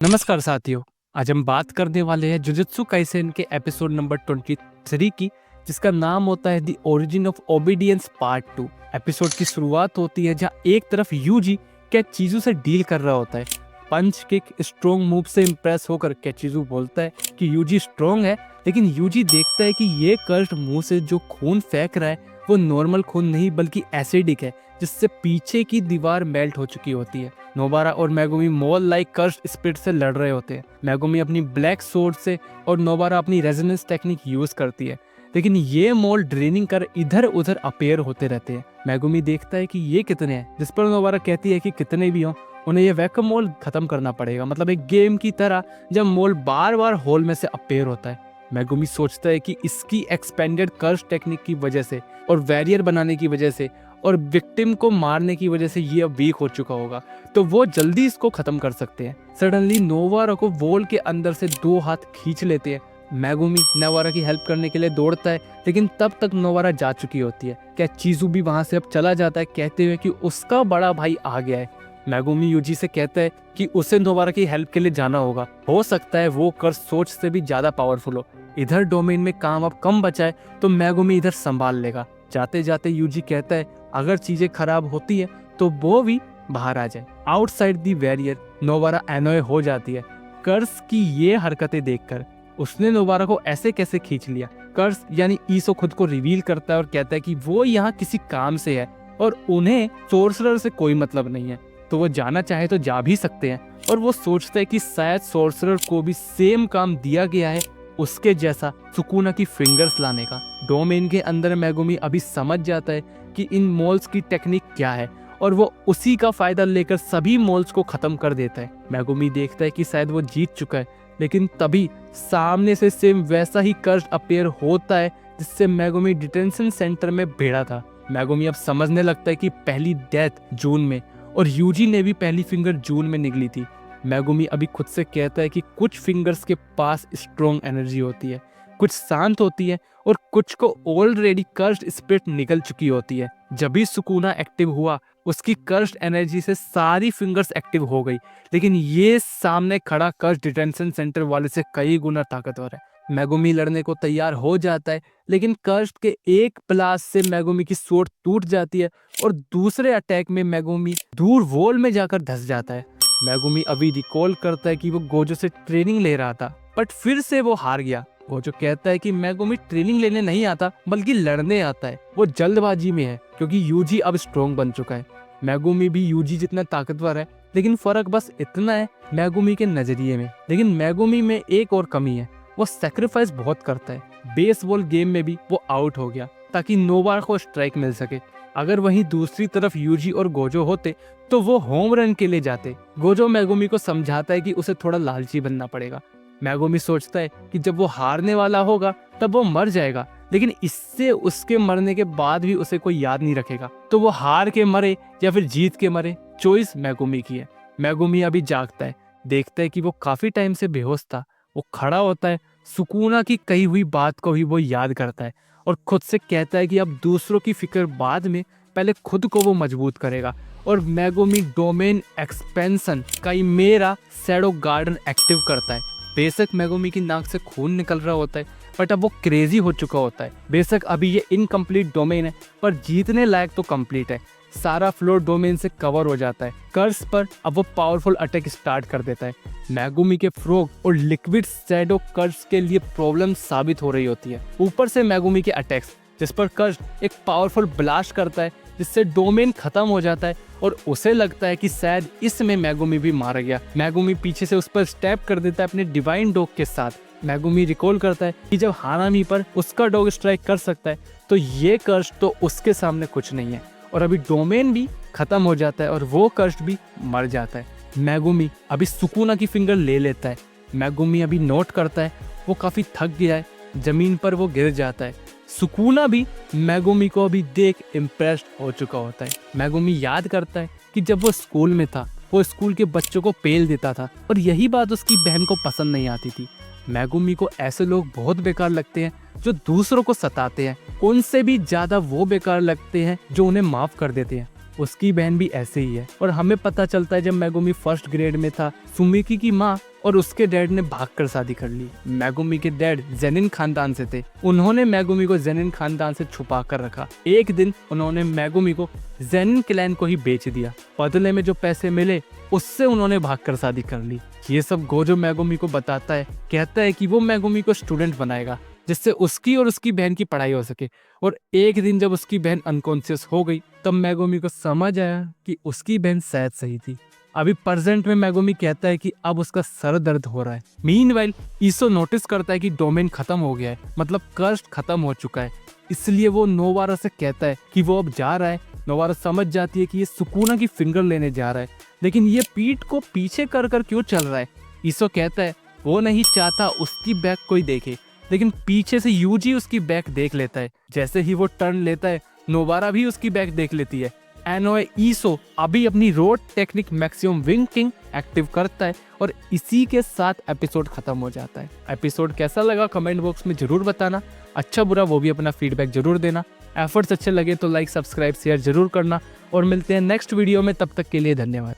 नमस्कार साथियों। आज हम बात करने वाले हैं जुजुत्सु काइसेन के एपिसोड नंबर 23 की, जिसका नाम होता है the origin of obedience part 2। Episode की शुरुआत होती है जहां एक तरफ यूजी कैचिजू से डील कर रहा होता है। पंच किक स्ट्रॉन्ग मूव से इम्प्रेस होकर कैचिजू बोलता है कि यूजी स्ट्रॉन्ग है, लेकिन यूजी देखता है कि ये कर्स्ट मुंह से जो खून फेंक रहा है वो नॉर्मल खून नहीं बल्कि एसिडिक है, जिससे पीछे की दीवार मेल्ट हो चुकी होती है। नोबारा और Megumi mall like cursed spirit से लड़ रहे होते हैं। मेगुमी अपनी ब्लैक सोर्ड से और नोबारा अपनी रेजोनेंस टेक्निक यूज करती है, लेकिन ये मॉल ड्रेनिंग कर इधर उधर अपेयर होते रहते हैं। मेगुमी देखता है कि ये कितने हैं, जिस पर नोबारा कहती है कि कितने भी हों उन्हें ये वैक्यूम मॉल खत्म करना पड़ेगा, मतलब एक गेम की तरह जब मॉल बार बार होल में से अपेयर होता है। मेगुमी सोचता है कि इसकी एक्सपेंडेड कर्स टेक्निक की वजह से और वैरियर बनाने की वजह से और विक्टिम को मारने की वजह से ये अब वीक हो चुका होगा, तो वो जल्दी इसको खत्म कर सकते हैं। सडनली नोवारा को वॉल के अंदर से 2 हाथ खींच लेते हैं। मेगुमी नोवारा की हेल्प करने के लिए दौड़ता है, लेकिन तब तक नोवारा जा चुकी होती है। कैचिजू भी वहां से अब चला जाता है, कहते हुए कि उसका बड़ा भाई आ गया है। मेगुमी यूजी से कहता है कि उसे नोवारा की हेल्प के लिए जाना होगा, हो सकता है वो कर्स सोच से भी ज्यादा पावरफुल हो। इधर डोमेन में काम अब कम बचा है तो मेगुमी इधर संभाल लेगा। जाते जाते यूजी कहता है अगर चीजें खराब होती है तो वो भी बाहर आ जाए। आउटसाइड दी बैरियर नोवारा एनोय हो जाती है। कर्स की ये हरकतें देखकर उसने नोवारा को ऐसे कैसे खींच लिया। कर्स यानी ईसो खुद को रिवील करता है और कहता है कि वो यहाँ किसी काम से है और उन्हें सोर्सरर से कोई मतलब नहीं है, तो वो जाना चाहे तो जा भी सकते हैं। और वो सोचता है कि शायद सोर्सरर को भी सेम काम दिया गया है उसके जैसा सुकुना की फिंगर्स लाने का। डोमेन के अंदर मेगुमी अभी समझ जाता है कि इन मॉल्स की टेक्निक क्या है और वो उसी का फायदा लेकर सभी मॉल्स को खत्म कर देता है। मेगुमी देखता है कि शायद वो जीत चुका है, लेकिन तभी सामने से सेम वैसा ही कर्स अपेयर होता है जिससे मेगुमी डिटेंशन सेंटर में भिड़ा था। मेगुमी अब समझने लगता है कि पहली डेथ जून में और यूजी ने भी पहली फिंगर जून में निकली थी। मेगुमी अभी खुद से कहता है कि कुछ फिंगर्स के पास स्ट्रॉन्ग एनर्जी होती है, कुछ शांत होती है और कुछ को ऑलरेडी कर्स्ड स्पिरिट निकल चुकी होती है। जब भी सुकुना एक्टिव हुआ उसकी कर्स्ड एनर्जी से सारी फिंगर्स एक्टिव हो गई, लेकिन ये सामने खड़ा कर्स्ड डिटेंशन सेंटर वाले से कई गुना ताकतवर है। मेगुमी लड़ने को तैयार हो जाता है, लेकिन कर्स्ड के एक ब्लास्ट से मेगुमी की सोर्ड टूट जाती है और दूसरे अटैक में मेगुमी दूर वॉल में जाकर धंस जाता है। मेगुमी अभी रिकॉल करता है कि वो गोजो से ट्रेनिंग ले रहा था, बट फिर से वो हार गया। गोजो कहता है कि मेगुमी ट्रेनिंग लेने नहीं आता बल्कि लड़ने आता है। वो जल्दबाजी में है क्योंकि यूजी अब स्ट्रॉन्ग बन चुका है। मेगुमी भी यूजी जितना ताकतवर है, लेकिन फर्क बस इतना है मेगुमी के नजरिए में। लेकिन मेगुमी में एक और कमी है, वो सैक्रिफाइस बहुत करता है। बेसबॉल गेम में भी वो आउट हो गया ताकि नोबारा को स्ट्राइक मिल सके। अगर वहीं दूसरी तरफ यूजी और गोजो होते तो वो होम रन के लिए जाते। गोजो मेगुमी को समझाता है कि उसे थोड़ा लालची बनना पड़ेगा। मेगुमी सोचता है कि जब वो हारने वाला होगा तब वो मर जाएगा, लेकिन इससे उसके मरने के बाद भी उसे कोई याद नहीं रखेगा, तो वो हार के मरे या फिर जीत के मरे, चॉइस मेगुमी की है। मेगुमी अभी जागता है, देखता है कि वो काफी टाइम से बेहोश था। वो खड़ा होता है, सुकुना की कही हुई बात को भी वो याद करता है और खुद से कहता है कि अब दूसरों की फिक्र बाद में, पहले खुद को वो मजबूत करेगा। और Megumi domain expansion chimera shadow garden active करता है। बेशक मेगुमी की नाक से खून निकल रहा होता है, बट अब वो क्रेजी हो चुका होता है। बेशक अभी ये इनकम्प्लीट डोमेन है, पर जीतने लायक तो कंप्लीट है। सारा फ्लोर डोमेन से कवर हो जाता है। कर्स पर अब वो पावरफुल अटैक स्टार्ट कर देता है। मेगुमी के फ्रॉग और लिक्विड शैडो कर्स के लिए प्रॉब्लम साबित हो रही होती है। ऊपर से मेगुमी के अटैक्स, जिस पर कर्स एक पावरफुल ब्लास्ट करता है जिससे डोमेन खत्म हो जाता है और उसे लगता है कि शायद इसमें मेगुमी भी मारा गया। मेगुमी पीछे से उस पर स्टेप कर देता है अपने डिवाइन डॉग के साथ। मेगुमी रिकॉल करता है कि जब हानामी पर उसका डॉग स्ट्राइक कर सकता है तो ये कर्स तो उसके सामने कुछ नहीं है। और अभी डोमेन भी खत्म हो जाता है और वो कर्स भी मर जाता है। मेगुमी अभी सुकुना की फिंगर ले लेता है। मेगुमी अभी नोट करता है वो काफी थक गया है, जमीन पर वो गिर जाता है। सुकुना भी मेगुमी को अभी देख इम्प्रेस्ड हो चुका होता है। मेगुमी याद करता है कि जब वो स्कूल में था वो स्कूल के बच्चों को पेल देता था और यही बात उसकी बहन को पसंद नहीं आती थी। मेगुमी को ऐसे लोग बहुत बेकार लगते हैं जो दूसरों को सताते हैं। उनसे भी ज्यादा वो बेकार लगते हैं जो उन्हें माफ कर देते हैं। उसकी बहन भी ऐसे ही है। और हमें पता चलता है जब मेगुमी फर्स्ट ग्रेड में था, सुमिकी की माँ और उसके डैड ने भागकर शादी कर ली। मेगुमी के डैड जेनिन खानदान से थे, उन्होंने मेगुमी को जेनिन खानदान से छुपा कर रखा। एक दिन उन्होंने मेगुमी को जेनिन क्लैन को ही बेच दिया। बदले में जो पैसे मिले उससे उन्होंने भागकर शादी कर ली। ये सब गोजो मेगुमी को बताता है, कहता है कि वो मेगुमी को स्टूडेंट बनाएगा जिससे उसकी और उसकी बहन की पढ़ाई हो सके। और एक दिन जब उसकी बहन अनकॉन्शियस हो गई तब मेगुमी को समझ आया कि उसकी बहन शायद सही थी। अभी प्रेजेंट में मेगुमी कहता है कि अब उसका सर दर्द हो रहा है। मीनवाइल ईसो नोटिस करता है कि डोमेन खत्म हो गया है, मतलब कर्स खत्म हो चुका है। इसलिए वो नोवारा से कहता है कि वो अब जा रहा है। नोवारा समझ जाती है कि ये सुकुना की फिंगर लेने जा रहा है, लेकिन ये पीठ को पीछे कर कर क्यों चल रहा है। ईसो कहता है वो नहीं चाहता उसकी बैक कोई देखे, लेकिन पीछे से यूजी उसकी बैक देख लेता है। जैसे ही वो टर्न लेता है नोवारा भी उसकी बैक देख लेती है। एनोए ईसो अभी अपनी road technique maximum wing king active करता है और इसी के साथ एपिसोड खत्म हो जाता है। एपिसोड कैसा लगा कमेंट बॉक्स में जरूर बताना, अच्छा बुरा वो भी अपना फीडबैक जरूर देना। एफर्ट्स अच्छे लगे तो लाइक सब्सक्राइब शेयर जरूर करना और मिलते हैं नेक्स्ट वीडियो में, तब तक के लिए धन्यवाद।